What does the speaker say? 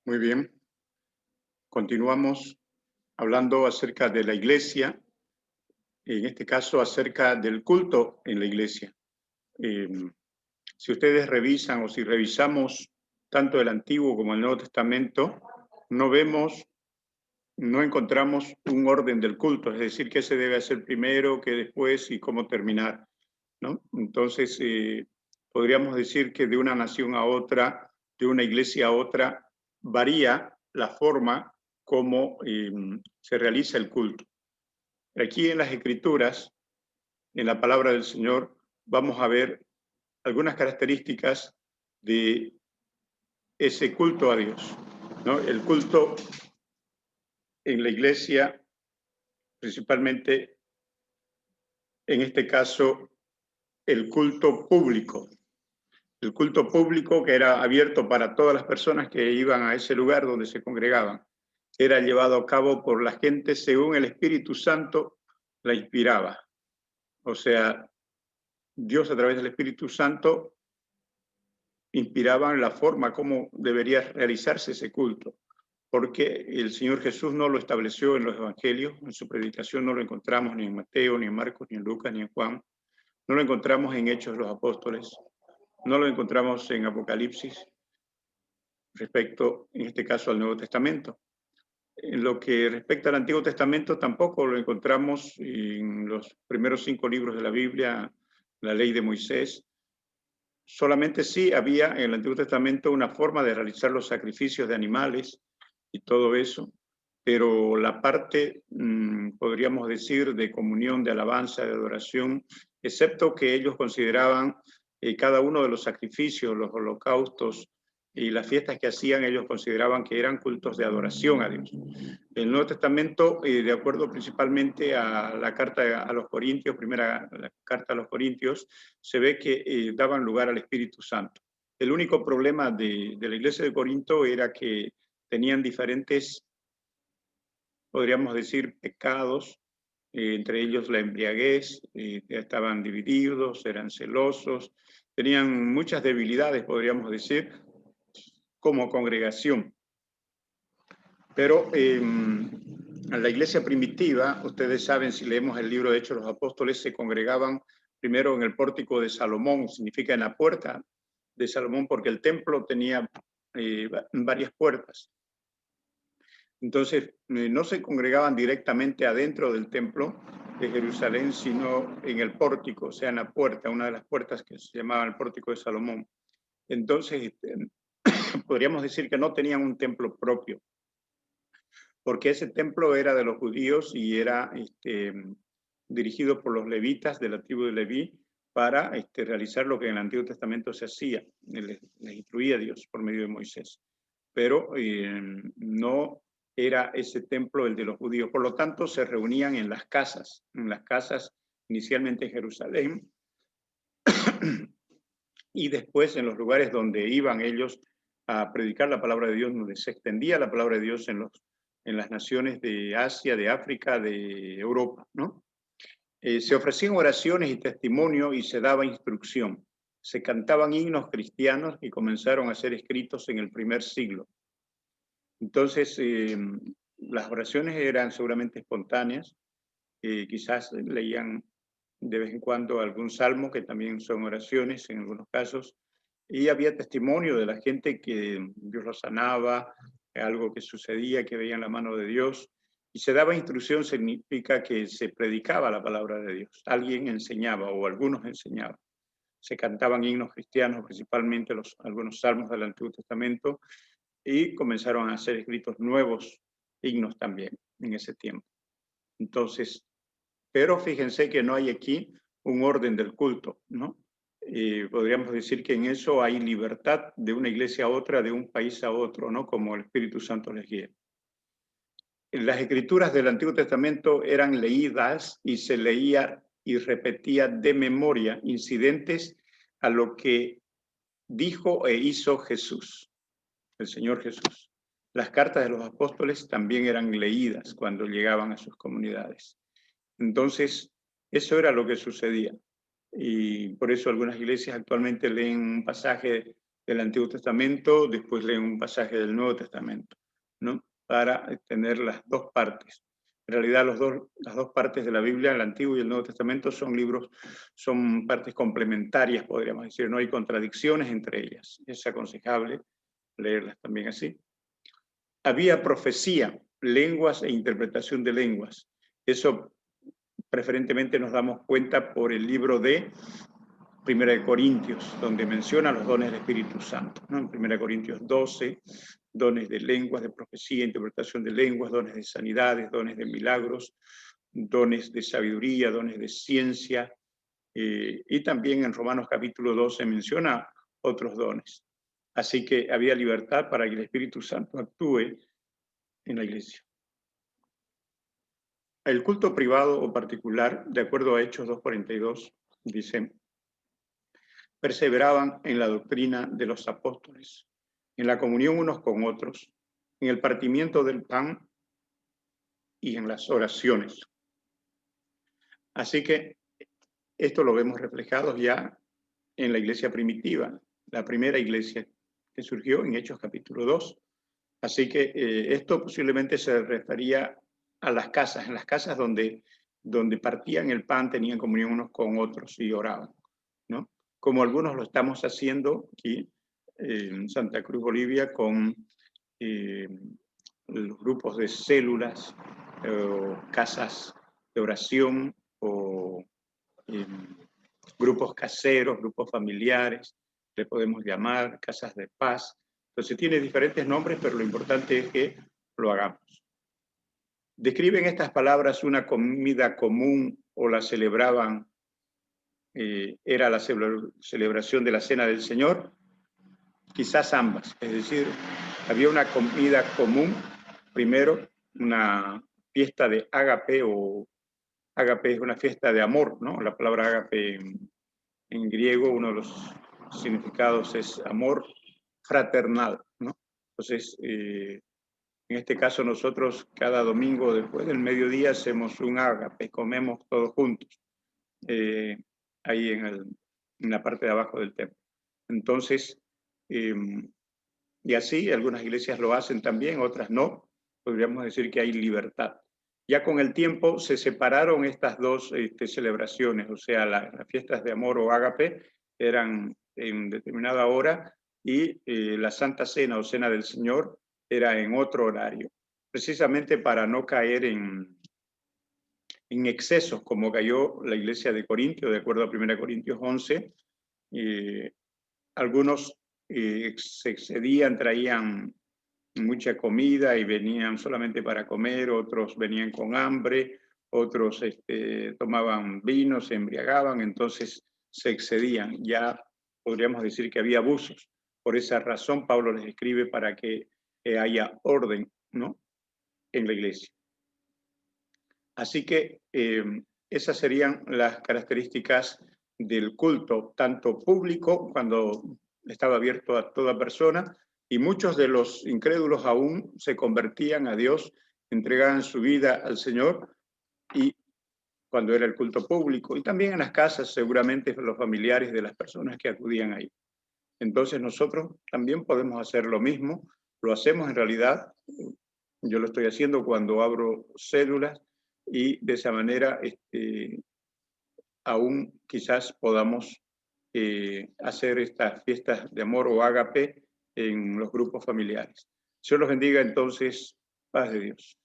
Muy bien. Continuamos hablando acerca de la iglesia, en este caso acerca del culto en la iglesia. Si ustedes revisan o si revisamos tanto el Antiguo como el Nuevo Testamento, no encontramos un orden del culto, es decir, qué se debe hacer primero, qué después y cómo terminar, ¿no? Entonces, podríamos decir que de una nación a otra, de una iglesia a otra, varía la forma como se realiza el culto. Aquí en las Escrituras, en la palabra del Señor, vamos a ver algunas características de ese culto a Dios, ¿no? El culto en la iglesia, principalmente en este caso, el culto público. El culto público, que era abierto para todas las personas que iban a ese lugar donde se congregaban, era llevado a cabo por la gente según el Espíritu Santo la inspiraba. O sea, Dios a través del Espíritu Santo inspiraba la forma como debería realizarse ese culto, porque el Señor Jesús no lo estableció en los evangelios, en su predicación no lo encontramos ni en Mateo, ni en Marcos, ni en Lucas, ni en Juan, no lo encontramos en Hechos de los Apóstoles, no lo encontramos en Apocalipsis, respecto, en este caso, al Nuevo Testamento. En lo que respecta al Antiguo Testamento, tampoco lo encontramos en los primeros 5 libros de la Biblia, la ley de Moisés. Solamente sí había en el Antiguo Testamento una forma de realizar los sacrificios de animales y todo eso, pero la parte, podríamos decir, de comunión, de alabanza, de adoración, excepto que ellos consideraban cada uno de los sacrificios, los holocaustos y las fiestas que hacían, ellos consideraban que eran cultos de adoración a Dios. El Nuevo Testamento, de acuerdo principalmente a la carta a los Corintios, primera la carta a los Corintios, se ve que daban lugar al Espíritu Santo. El único problema de la iglesia de Corinto era que tenían diferentes, podríamos decir, pecados, entre ellos la embriaguez, estaban divididos, eran celosos, tenían muchas debilidades, podríamos decir, como congregación. Pero en la iglesia primitiva, ustedes saben, si leemos el libro de Hechos de los Apóstoles, se congregaban primero en el pórtico de Salomón, significa en la puerta de Salomón, porque el templo tenía varias puertas. Entonces, no se congregaban directamente adentro del templo de Jerusalén, sino en el pórtico, o sea, en la puerta, una de las puertas que se llamaba el pórtico de Salomón. Entonces, podríamos decir que no tenían un templo propio, porque ese templo era de los judíos y era dirigido por los levitas de la tribu de Leví para realizar lo que en el Antiguo Testamento se hacía, les instruía Dios por medio de Moisés. Pero no era ese templo el de los judíos. Por lo tanto, se reunían en las casas inicialmente en Jerusalén, y después en los lugares donde iban ellos a predicar la palabra de Dios, donde se extendía la palabra de Dios en las naciones de Asia, de África, de Europa, ¿no? Se ofrecían oraciones y testimonio y se daba instrucción. Se cantaban himnos cristianos y comenzaron a ser escritos en el primer siglo. Entonces, las oraciones eran seguramente espontáneas, quizás leían de vez en cuando algún salmo, que también son oraciones en algunos casos, y había testimonio de la gente que Dios los sanaba, algo que sucedía, que veían la mano de Dios, y se daba instrucción, significa que se predicaba la palabra de Dios, alguien enseñaba o algunos enseñaban. Se cantaban himnos cristianos, principalmente algunos salmos del Antiguo Testamento, y comenzaron a ser escritos nuevos himnos también en ese tiempo. Entonces, pero fíjense que no hay aquí un orden del culto, ¿no? Podríamos decir que en eso hay libertad de una iglesia a otra, de un país a otro, ¿no? Como el Espíritu Santo les guía. Las escrituras del Antiguo Testamento eran leídas y se leía y repetía de memoria incidentes a lo que dijo e hizo Jesús, el Señor Jesús. Las cartas de los apóstoles también eran leídas cuando llegaban a sus comunidades. Entonces, eso era lo que sucedía. Y por eso algunas iglesias actualmente leen un pasaje del Antiguo Testamento, después leen un pasaje del Nuevo Testamento, ¿no? Para tener las dos partes. En realidad las dos partes de la Biblia, el Antiguo y el Nuevo Testamento, son libros, son partes complementarias, podríamos decir, no hay contradicciones entre ellas. Es aconsejable leerlas también así. Había profecía, lenguas e interpretación de lenguas. Eso preferentemente nos damos cuenta por el libro de Primera de Corintios, donde menciona los dones del Espíritu Santo, ¿no? En Primera de Corintios 12, dones de lenguas, de profecía, interpretación de lenguas, dones de sanidades, dones de milagros, dones de sabiduría, dones de ciencia, y también en Romanos capítulo 12 menciona otros dones. Así que había libertad para que el Espíritu Santo actúe en la iglesia. El culto privado o particular, de acuerdo a Hechos 2:42, dice: perseveraban en la doctrina de los apóstoles, en la comunión unos con otros, en el partimiento del pan y en las oraciones. Así que esto lo vemos reflejado ya en la iglesia primitiva, la primera iglesia que surgió en Hechos capítulo 2. Así que esto posiblemente se refería a las casas, en las casas donde partían el pan, tenían comunión unos con otros y oraban, ¿no? Como algunos lo estamos haciendo aquí en Santa Cruz, Bolivia, con los grupos de células, casas de oración o grupos caseros, grupos familiares, le podemos llamar casas de paz. Entonces tiene diferentes nombres, pero lo importante es que lo hagamos. ¿Describen estas palabras una comida común o la celebraban? ¿Era la celebración de la Cena del Señor? Quizás ambas, es decir, había una comida común, primero una fiesta de ágape, o ágape es una fiesta de amor, ¿no? La palabra ágape en griego, uno de los significados es amor fraternal, ¿no? Entonces, en este caso nosotros cada domingo después del mediodía hacemos un ágape, comemos todos juntos, ahí en la parte de abajo del templo. Entonces, y así algunas iglesias lo hacen también, otras no. Podríamos decir que hay libertad. Ya con el tiempo se separaron estas dos celebraciones, o sea, las fiestas de amor o ágape eran en determinada hora y la Santa Cena o Cena del Señor era en otro horario, precisamente para no caer en excesos, como cayó la iglesia de Corintio, de acuerdo a 1 Corintios 11. Algunos se excedían, traían mucha comida y venían solamente para comer, otros venían con hambre, otros tomaban vino, se embriagaban, entonces se excedían. Ya podríamos decir que había abusos. Por esa razón Pablo les escribe para que haya orden, ¿no?, en la iglesia. Así que esas serían las características del culto, tanto público, cuando estaba abierto a toda persona, y muchos de los incrédulos aún se convertían a Dios, entregaban su vida al Señor, y cuando era el culto público, y también en las casas, seguramente los familiares de las personas que acudían ahí. Entonces nosotros también podemos hacer lo mismo, lo hacemos en realidad, yo lo estoy haciendo cuando abro células, y de esa manera aún quizás podamos hacer estas fiestas de amor o ágape en los grupos familiares. Dios los bendiga entonces, paz de Dios.